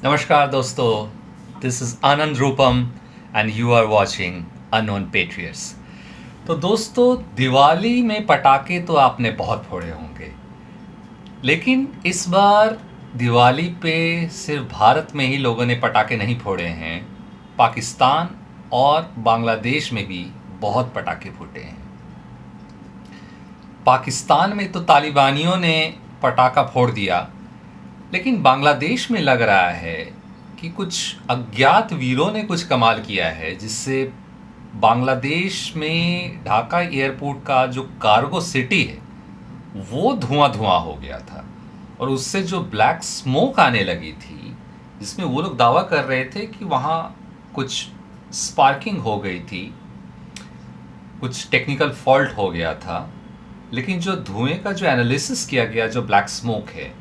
नमस्कार दोस्तों, this is Anand Rupam and you are watching unknown patriots. तो दोस्तों, दिवाली में पटाखे तो आपने बहुत फोड़े होंगे, लेकिन इस बार दिवाली पे सिर्फ भारत में ही लोगों ने पटाखे नहीं फोड़े हैं। पाकिस्तान और बांग्लादेश में भी बहुत पटाखे फूटे हैं। पाकिस्तान में तो तालिबानियों ने पटाखा फोड़ दिया, लेकिन बांग्लादेश में लग रहा है कि कुछ अज्ञात वीरों ने कुछ कमाल किया है, जिससे बांग्लादेश में ढाका एयरपोर्ट का जो कार्गो सिटी है वो धुआं धुआं हो गया था। और उससे जो ब्लैक स्मोक आने लगी थी, जिसमें वो लोग दावा कर रहे थे कि वहाँ कुछ स्पार्किंग हो गई थी, कुछ टेक्निकल फॉल्ट हो गया था। लेकिन जो धुएं का जो एनालिसिस किया गया, जो ब्लैक स्मोक है,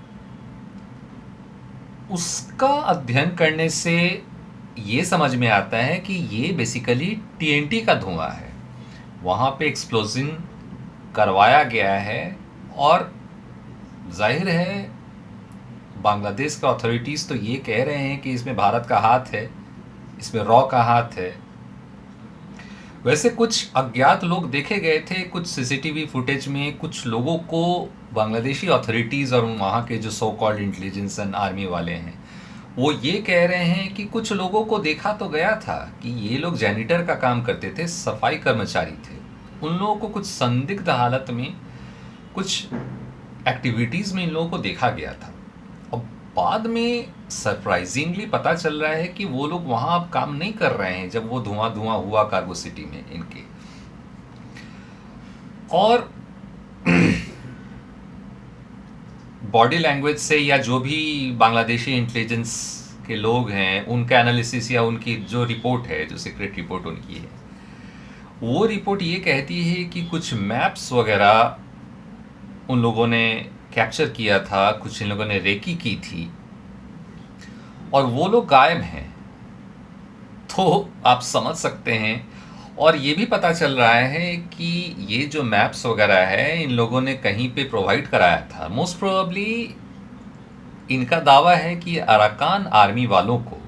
उसका अध्ययन करने से ये समझ में आता है कि ये बेसिकली टीएनटी का धुआं है। वहाँ पे एक्सप्लोजन करवाया गया है, और जाहिर है बांग्लादेश का अथॉरिटीज़ तो ये कह रहे हैं कि इसमें भारत का हाथ है, इसमें रॉ का हाथ है। वैसे कुछ अज्ञात लोग देखे गए थे, कुछ सीसीटीवी फुटेज में कुछ लोगों को बांग्लादेशी अथॉरिटीज़ और वहाँ के जो so called intelligence and army वाले हैं, वो ये कह रहे हैं कि कुछ लोगों को देखा तो गया था कि ये लोग जैनिटर का काम करते थे, सफाई कर्मचारी थे। उन लोगों को कुछ संदिग्ध हालत में कुछ एक्टिविटीज़ में इन लोगों को देखा गया था। अब बाद में सरप्राइजिंगली पता चल रहा है कि वो लोग वहाँ अब काम नहीं कर रहे हैं, जब वो धुआं धुआं हुआ कार्गो सिटी में इनके। और बॉडी लैंग्वेज से, या जो भी बांग्लादेशी इंटेलिजेंस के लोग हैं उनका एनालिसिस, या उनकी जो रिपोर्ट है, जो सीक्रेट रिपोर्ट उनकी है, वो रिपोर्ट ये कहती है कि कुछ मैप्स वगैरह उन लोगों ने कैप्चर किया था, कुछ इन लोगों ने रेकी की थी, और वो लोग गायब हैं। तो आप समझ सकते हैं। और ये भी पता चल रहा है कि ये जो मैप्स वगैरह है इन लोगों ने कहीं पे प्रोवाइड कराया था। मोस्ट प्रोबेबली इनका दावा है कि अराकान आर्मी वालों को,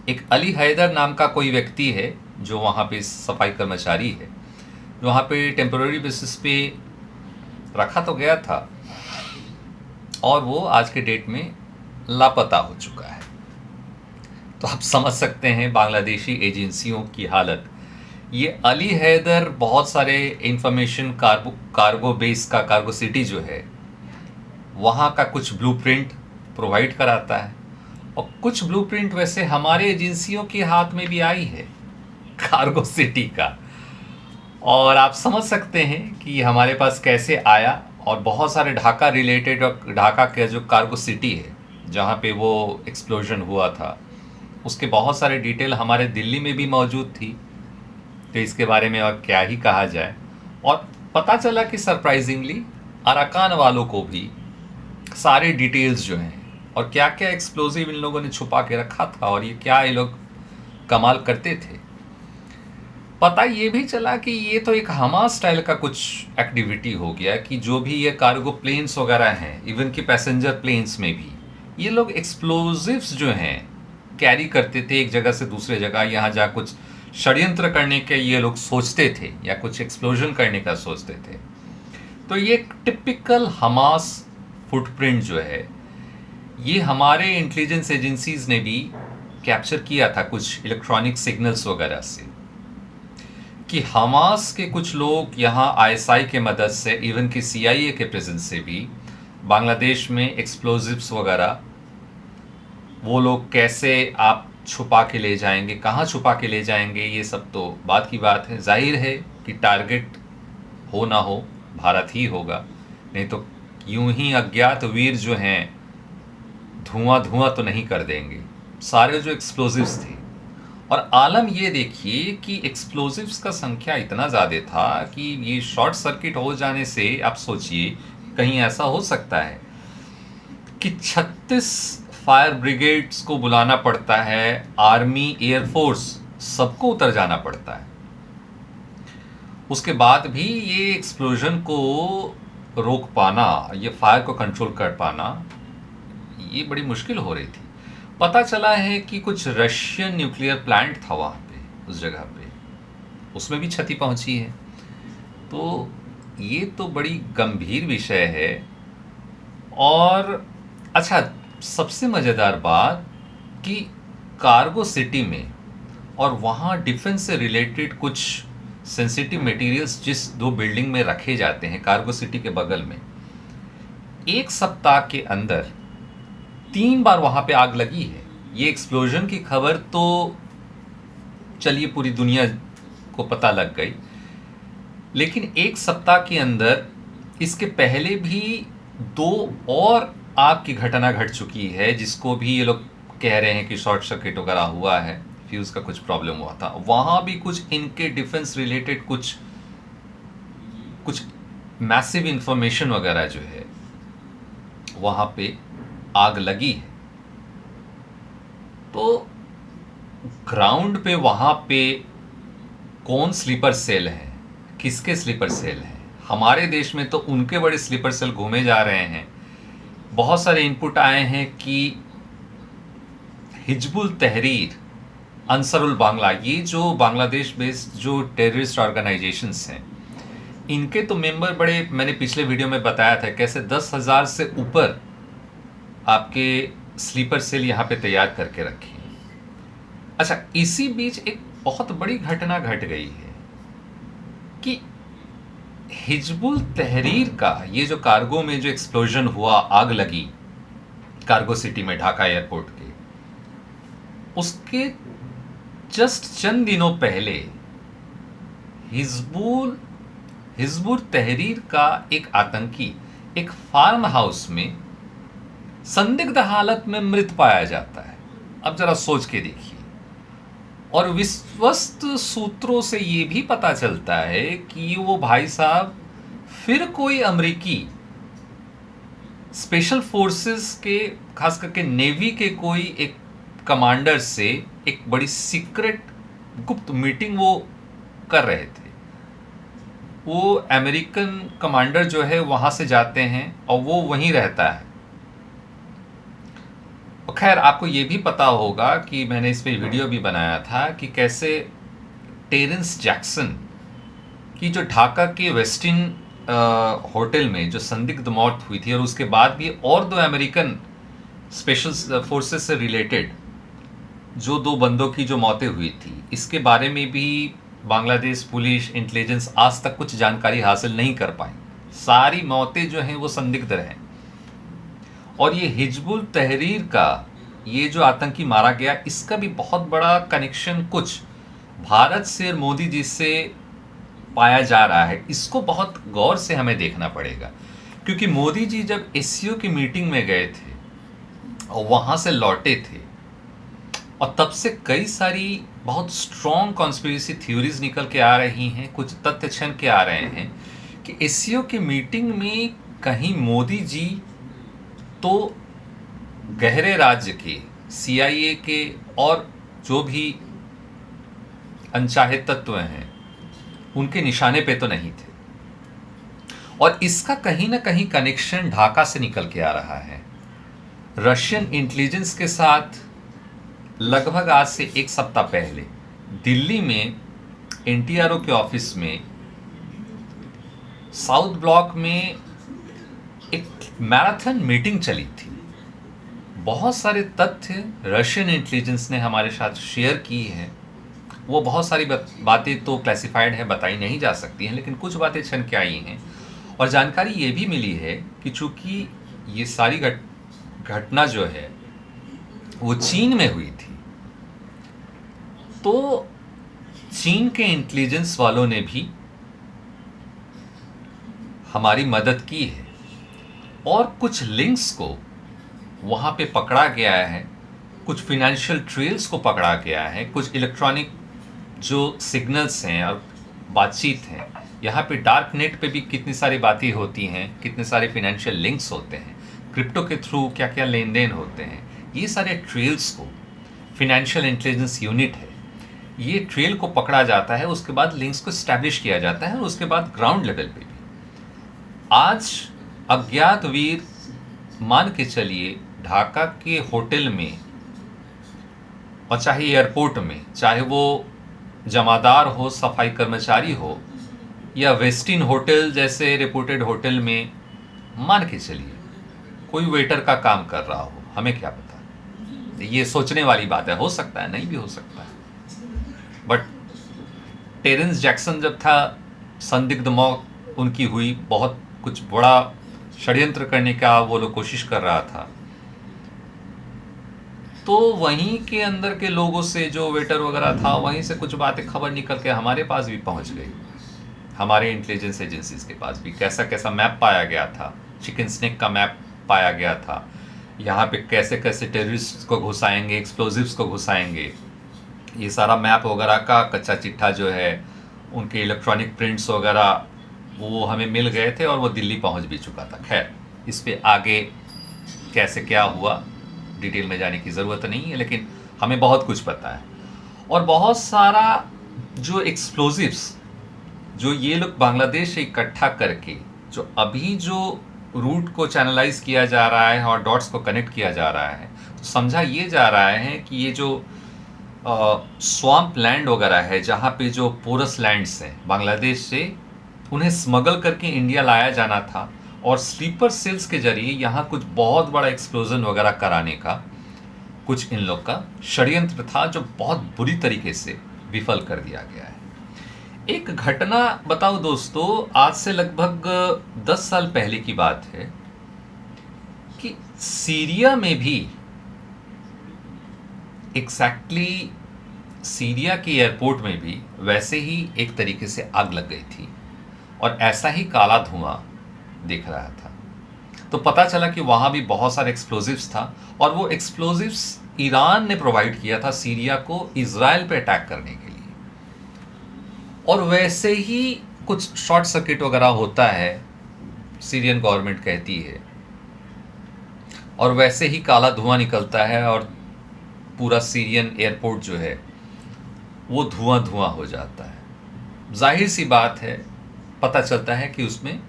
एक अली हैदर नाम का कोई व्यक्ति है जो वहाँ पे सफाई कर्मचारी है, जो वहाँ पे टेम्पररी बेसिस पे रखा तो गया था, और वो आज के डेट में लापता हो चुका है। तो आप समझ सकते हैं बांग्लादेशी एजेंसियों की हालत। ये अली हैदर बहुत सारे इंफॉर्मेशन कार्गो बेस का, कार्गो सिटी जो है वहाँ का कुछ ब्लूप्रिंट प्रोवाइड कराता है, और कुछ ब्लूप्रिंट वैसे हमारे एजेंसियों के हाथ में भी आई है कार्गो सिटी का। और आप समझ सकते हैं कि हमारे पास कैसे आया। और बहुत सारे ढाका रिलेटेड, और ढाका का जो कार्गो सिटी है जहाँ पे वो एक्सप्लोजन हुआ था, उसके बहुत सारे डिटेल हमारे दिल्ली में भी मौजूद थी। तो इसके बारे में और क्या ही कहा जाए। और पता चला कि सरप्राइजिंगली अराकान वालों को भी सारे डिटेल्स जो हैं, और क्या क्या एक्सप्लोजिव इन लोगों ने छुपा के रखा था, और ये क्या ये लोग कमाल करते थे। पता ये भी चला कि ये तो एक हमास स्टाइल का कुछ एक्टिविटी हो गया, कि जो भी ये कार्गो प्लेन्स वगैरह हैं, इवन कि पैसेंजर प्लेन्स में भी ये लोग एक्सप्लोजिव्स जो हैं कैरी करते थे एक जगह से दूसरे जगह। यहाँ जहाँ कुछ षड्यंत्र करने के ये लोग सोचते थे, या कुछ एक्सप्लोजन करने का सोचते थे। तो ये टिपिकल हमास फुटप्रिंट जो है, ये हमारे इंटेलिजेंस एजेंसीज ने भी कैप्चर किया था कुछ इलेक्ट्रॉनिक सिग्नल्स वगैरह से, कि हमास के कुछ लोग यहाँ आईएसआई के मदद से, इवन कि सीआईए के प्रेजेंस से भी बांग्लादेश में एक्सप्लोजिव्स वगैरह वो लोग कैसे आप छुपा के ले जाएंगे, कहाँ छुपा के ले जाएंगे, ये सब तो बात की बात है। जाहिर है कि टारगेट हो ना हो भारत ही होगा, नहीं तो यूं ही अज्ञात वीर जो हैं धुआं धुआं तो नहीं कर देंगे सारे जो एक्सप्लोजिव्स थे। और आलम ये देखिए कि एक्सप्लोजिव्स का संख्या इतना ज़्यादा था कि ये शॉर्ट सर्किट हो जाने से, आप सोचिए कहीं ऐसा हो सकता है कि 36 फायर ब्रिगेड्स को बुलाना पड़ता है, आर्मी, एयरफोर्स सबको उतर जाना पड़ता है, उसके बाद भी ये एक्सप्लोजन को रोक पाना, ये फायर को कंट्रोल कर पाना, ये बड़ी मुश्किल हो रही थी। पता चला है कि कुछ रशियन न्यूक्लियर प्लांट था वहाँ पे, उस जगह पे, उसमें भी क्षति पहुँची है। तो ये तो बड़ी गंभीर विषय है। और अच्छा, सबसे मज़ेदार बात कि कार्गो सिटी में और वहाँ डिफेंस से रिलेटेड कुछ सेंसिटिव मटेरियल्स जिस 2 बिल्डिंग में रखे जाते हैं कार्गो सिटी के बगल में, 1 सप्ताह के अंदर 3 बार वहाँ पे आग लगी है। ये एक्सप्लोजन की खबर तो चलिए पूरी दुनिया को पता लग गई, लेकिन 1 सप्ताह के अंदर इसके पहले भी 2 और आग की घटना घट चुकी है, जिसको भी ये लोग कह रहे हैं कि शॉर्ट सर्किट वगैरह हुआ है, फ्यूज़ का कुछ प्रॉब्लम हुआ था। वहाँ भी कुछ इनके डिफेंस रिलेटेड कुछ मैसिव इंफॉर्मेशन वगैरह जो है वहाँ पे आग लगी है। तो ग्राउंड पे वहाँ पे कौन स्लीपर सेल है, किसके स्लीपर सेल हैं? हमारे देश में तो उनके बड़े स्लीपर सेल घूमे जा रहे हैं। बहुत सारे इनपुट आए हैं कि हिजबुल तहरीर, अंसरुल बांग्ला, ये जो बांग्लादेश बेस्ड जो टेररिस्ट ऑर्गेनाइजेशंस हैं, इनके तो मेंबर बड़े, मैंने पिछले वीडियो में बताया था कैसे 10,000 से ऊपर आपके स्लीपर सेल यहाँ पे तैयार करके रखे हैं। अच्छा, इसी बीच एक बहुत बड़ी घटना घट गई है कि हिजबुल तहरीर का ये जो कार्गो में जो एक्सप्लोजन हुआ, आग लगी कार्गो सिटी में ढाका एयरपोर्ट के, उसके जस्ट चंद दिनों पहले हिजबुल तहरीर का एक आतंकी एक फार्म हाउस में संदिग्ध हालत में मृत पाया जाता है। अब जरा सोच के देखिए। और विश्वस्त सूत्रों से ये भी पता चलता है कि वो भाई साहब फिर कोई अमेरिकी स्पेशल फोर्सेस के, खास करके नेवी के कोई एक कमांडर से एक बड़ी सीक्रेट गुप्त मीटिंग वो कर रहे थे। वो अमेरिकन कमांडर जो है वहाँ से जाते हैं और वो वहीं रहता है। खैर, आपको ये भी पता होगा कि मैंने इस पे वीडियो भी बनाया था कि कैसे टेरेंस जैक्सन की जो ढाका के वेस्टिन होटल में जो संदिग्ध मौत हुई थी, और उसके बाद भी और 2 अमेरिकन स्पेशल फोर्सेस से रिलेटेड जो 2 बंदों की जो मौतें हुई थी, इसके बारे में भी बांग्लादेश पुलिस इंटेलिजेंस आज तक कुछ जानकारी हासिल नहीं कर पाई। सारी मौतें जो हैं वो संदिग्ध रहे। और ये हिजबुल तहरीर का ये जो आतंकी मारा गया, इसका भी बहुत बड़ा कनेक्शन कुछ भारत से और मोदी जी से पाया जा रहा है। इसको बहुत गौर से हमें देखना पड़ेगा, क्योंकि मोदी जी जब एससीओ की मीटिंग में गए थे और वहाँ से लौटे थे, और तब से कई सारी बहुत स्ट्रॉन्ग कॉन्स्पिरेसी थ्योरीज निकल के आ रही हैं, कुछ तथ्य छन के आ रहे हैं कि एससीओ की मीटिंग में कहीं मोदी जी तो गहरे राज्य के, सीआईए के और जो भी अनचाहे तत्व हैं उनके निशाने पे तो नहीं थे। और इसका कहीं ना कहीं कनेक्शन ढाका से निकल के आ रहा है। रशियन इंटेलिजेंस के साथ लगभग आज से 1 सप्ताह पहले दिल्ली में एनटीआरओ के ऑफिस में साउथ ब्लॉक में एक मैराथन मीटिंग चली थी। बहुत सारे तथ्य रशियन इंटेलिजेंस ने हमारे साथ शेयर की हैं। वो बहुत सारी बातें तो क्लासिफाइड है, बताई नहीं जा सकती हैं, लेकिन कुछ बातें छन के आई हैं। और जानकारी ये भी मिली है कि चूंकि ये सारी घटना जो है वो चीन में हुई थी, तो चीन के इंटेलिजेंस वालों ने भी हमारी मदद की है और कुछ लिंक्स को वहाँ पे पकड़ा गया है, कुछ फिनेंशियल ट्रेल्स को पकड़ा गया है, कुछ इलेक्ट्रॉनिक जो सिग्नल्स हैं और बातचीत हैं। यहाँ पे डार्क नेट पे भी कितनी सारी बातें होती हैं, कितने सारे फिनेंशियल लिंक्स होते हैं, क्रिप्टो के थ्रू क्या क्या लेन देन होते हैं। ये सारे ट्रेल्स को फिनेंशियल इंटेलिजेंस यूनिट है, ये ट्रेल को पकड़ा जाता है, उसके बाद लिंक्स को स्टैब्लिश किया जाता है, और उसके बाद ग्राउंड लेवल पे भी आज अज्ञात वीर मान के चलिए ढाका के होटल में और चाहे एयरपोर्ट में, चाहे वो जमादार हो, सफाई कर्मचारी हो, या वेस्टिन होटल जैसे रिपोर्टेड होटल में, मान के चलिए कोई वेटर का काम कर रहा हो, हमें क्या पता। ये सोचने वाली बात है, हो सकता है, नहीं भी हो सकता है। बट टेरेंस जैक्सन जब था, संदिग्ध मौत उनकी हुई, बहुत कुछ बड़ा षड्यंत्र करने का वो लोग कोशिश कर रहा था, तो वहीं के अंदर के लोगों से, जो वेटर वगैरह था, वहीं से कुछ बातें खबर निकल के हमारे पास भी पहुंच गई, हमारे इंटेलिजेंस एजेंसीज के पास भी। कैसा कैसा मैप पाया गया था, चिकन स्नेक का मैप पाया गया था, यहाँ पे कैसे कैसे टेररिस्ट को घुसाएंगे, एक्सप्लोजिव्स को घुसाएंगे, ये सारा मैप वगैरह का कच्चा चिट्ठा जो है, उनके इलेक्ट्रॉनिक प्रिंट्स वगैरह वो हमें मिल गए थे और वो दिल्ली पहुंच भी चुका था। खैर, इस पे आगे कैसे क्या हुआ डिटेल में जाने की ज़रूरत नहीं है, लेकिन हमें बहुत कुछ पता है। और बहुत सारा जो एक्सप्लोजिव्स जो ये लोग बांग्लादेश से इकट्ठा करके, जो अभी जो रूट को चैनलाइज किया जा रहा है और डॉट्स को कनेक्ट किया जा रहा है, तो समझा ये जा रहा है कि ये जो स्वाम्प लैंड वगैरह है, जहाँ पे जो पोरस लैंड्स हैं बांग्लादेश से, उन्हें स्मगल करके इंडिया लाया जाना था, और स्लीपर सेल्स के जरिए यहाँ कुछ बहुत बड़ा एक्सप्लोजन वगैरह कराने का कुछ इन लोग का षड्यंत्र था, जो बहुत बुरी तरीके से विफल कर दिया गया है। एक घटना बताओ दोस्तों, आज से लगभग 10 साल पहले की बात है कि सीरिया में भी एग्जैक्टली सीरिया के एयरपोर्ट में भी वैसे ही एक तरीके से आग लग गई थी, और ऐसा ही काला धुआं दिख रहा था। तो पता चला कि वहाँ भी बहुत सारे एक्सप्लोजिव्स था, और वो एक्सप्लोजिव्स ईरान ने प्रोवाइड किया था सीरिया को इजराइल पे अटैक करने के लिए। और वैसे ही कुछ शॉर्ट सर्किट वगैरह होता है, सीरियन गवर्नमेंट कहती है, और वैसे ही काला धुआं निकलता है, और पूरा सीरियन एयरपोर्ट जो है वो धुआं धुआं हो जाता है। जाहिर सी बात है, पता चलता है कि उसमें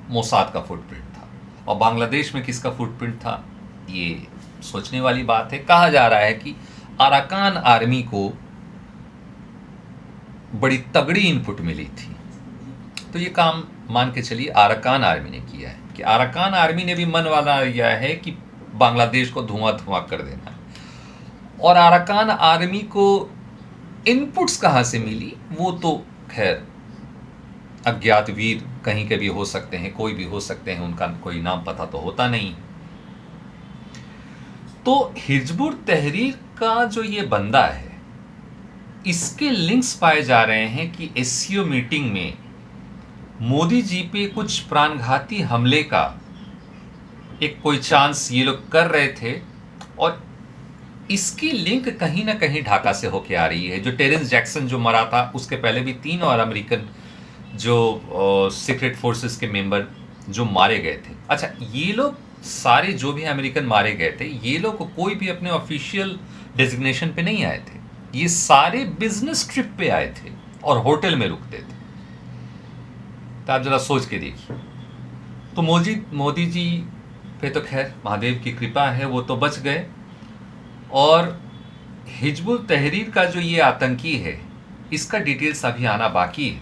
मोसाद का फुटप्रिंट था, और बांग्लादेश में किसका फुटप्रिंट था, ये सोचने वाली बात है। कहा जा रहा है कि अराकान आर्मी को बड़ी तगड़ी इनपुट मिली थी, तो ये काम मान के चलिए अराकान आर्मी ने किया है, कि अराकान आर्मी ने भी मन वाला लिया है कि बांग्लादेश को धुआं धुआं कर देना है। और अराकान आर्मी को इनपुट्स कहाँ से मिली, वो तो खैर अज्ञात वीर कहीं के भी हो सकते हैं, कोई भी हो सकते हैं, उनका कोई नाम पता तो होता नहीं। तो हिजबुल तहरीर का जो ये बंदा है, इसके लिंक्स पाए जा रहे हैं कि एससीओ मीटिंग में मोदी जी पे कुछ प्राणघाती हमले का एक कोई चांस ये लोग कर रहे थे, और इसकी लिंक कहीं ना कहीं ढाका से होके आ रही है। जो टेरेंस जैक्सन जो मरा था, उसके पहले भी 3 और अमेरिकन जो सीक्रेट फोर्सेस के मेंबर जो मारे गए थे। अच्छा, ये लोग सारे जो भी अमेरिकन मारे गए थे, ये लोग कोई भी अपने ऑफिशियल डेजिग्नेशन पे नहीं आए थे, ये सारे बिजनेस ट्रिप पे आए थे और होटल में रुकते थे। तो आप जरा सोच के देखिए। तो मोदी जी पे तो खैर महादेव की कृपा है, वो तो बच गए। और हिजबुल तहरीर का जो ये आतंकी है, इसका डिटेल्स अभी आना बाकी है,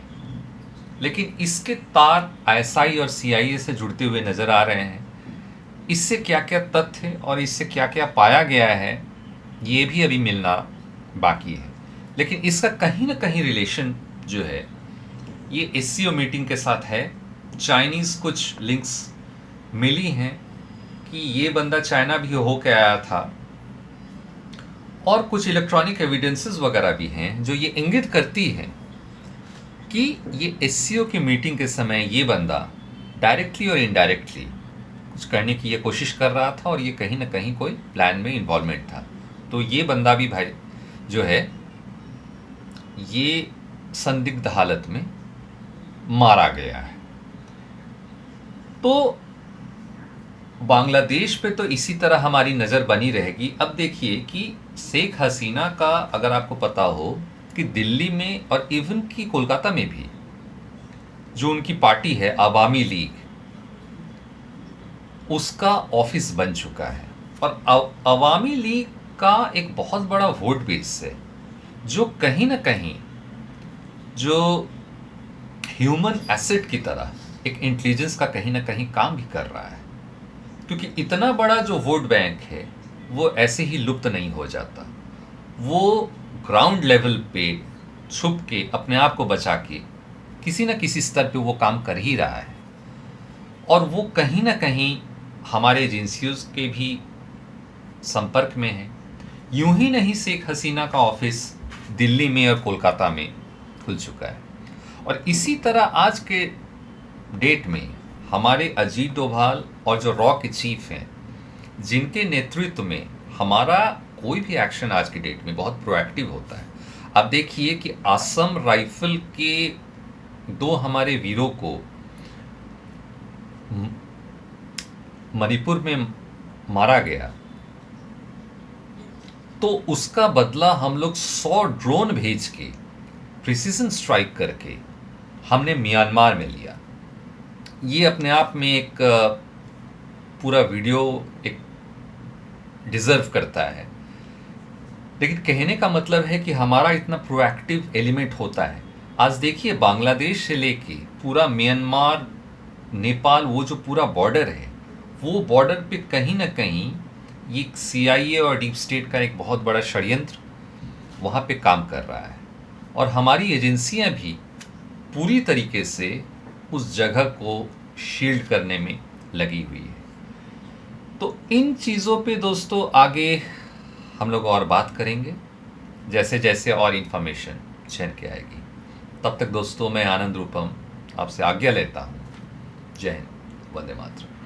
लेकिन इसके तार आईएसआई और सीआईए से जुड़ते हुए नज़र आ रहे हैं। इससे क्या क्या तथ्य और इससे क्या क्या पाया गया है, ये भी अभी मिलना बाकी है। लेकिन इसका कहीं ना कहीं रिलेशन जो है ये एससीओ मीटिंग के साथ है। चाइनीज़ कुछ लिंक्स मिली हैं कि ये बंदा चाइना भी होके आया था, और कुछ इलेक्ट्रॉनिक एविडेंसेस वगैरह भी हैं जो ये इंगित करती हैं कि ये एससीओ की मीटिंग के समय ये बंदा डायरेक्टली और इनडायरेक्टली कुछ करने की ये कोशिश कर रहा था, और ये कहीं ना कहीं कोई प्लान में इन्वॉल्वमेंट था। तो ये बंदा भी भाई जो है ये संदिग्ध हालत में मारा गया है। तो बांग्लादेश पे तो इसी तरह हमारी नज़र बनी रहेगी। अब देखिए कि शेख हसीना का, अगर आपको पता हो कि दिल्ली में और इवन की कोलकाता में भी जो उनकी पार्टी है अवामी लीग, उसका ऑफिस बन चुका है। और अवामी लीग का एक बहुत बड़ा वोट बेस है जो कहीं ना कहीं जो ह्यूमन एसेट की तरह एक इंटेलिजेंस का कहीं ना कहीं काम भी कर रहा है, क्योंकि इतना बड़ा जो वोट बैंक है वो ऐसे ही लुप्त नहीं हो जाता। वो ग्राउंड लेवल पे छुप के अपने आप को बचा के किसी न किसी स्तर पे वो काम कर ही रहा है, और वो कहीं ना कहीं हमारे एजेंसियों के भी संपर्क में है। यूं ही नहीं शेख हसीना का ऑफिस दिल्ली में और कोलकाता में खुल चुका है, और इसी तरह आज के डेट में हमारे अजीत डोभाल और जो रॉ के चीफ हैं, जिनके नेतृत्व में हमारा कोई भी एक्शन आज की डेट में बहुत प्रोएक्टिव होता है। अब देखिए कि असम राइफल के 2 हमारे वीरों को मणिपुर में मारा गया, तो उसका बदला हम लोग 100 ड्रोन भेज के प्रिसीजन स्ट्राइक करके हमने म्यांमार में लिया। ये अपने आप में एक पूरा वीडियो एक डिज़र्व करता है। लेकिन कहने का मतलब है कि हमारा इतना प्रोएक्टिव एलिमेंट होता है। आज देखिए बांग्लादेश से लेके पूरा म्यांमार, नेपाल, वो जो पूरा बॉर्डर है, वो बॉर्डर पे कहीं ना कहीं ये CIA और डीप स्टेट का एक बहुत बड़ा षड्यंत्र वहाँ पे काम कर रहा है, और हमारी एजेंसियाँ भी पूरी तरीके से उस जगह को शील्ड करने में लगी हुई है। तो इन चीज़ों पे दोस्तों आगे हम लोग और बात करेंगे जैसे जैसे और इन्फॉर्मेशन छन के आएगी। तब तक दोस्तों मैं आनंद रूपम आपसे आज्ञा लेता हूँ। जय हिंद, वंदे मातरम।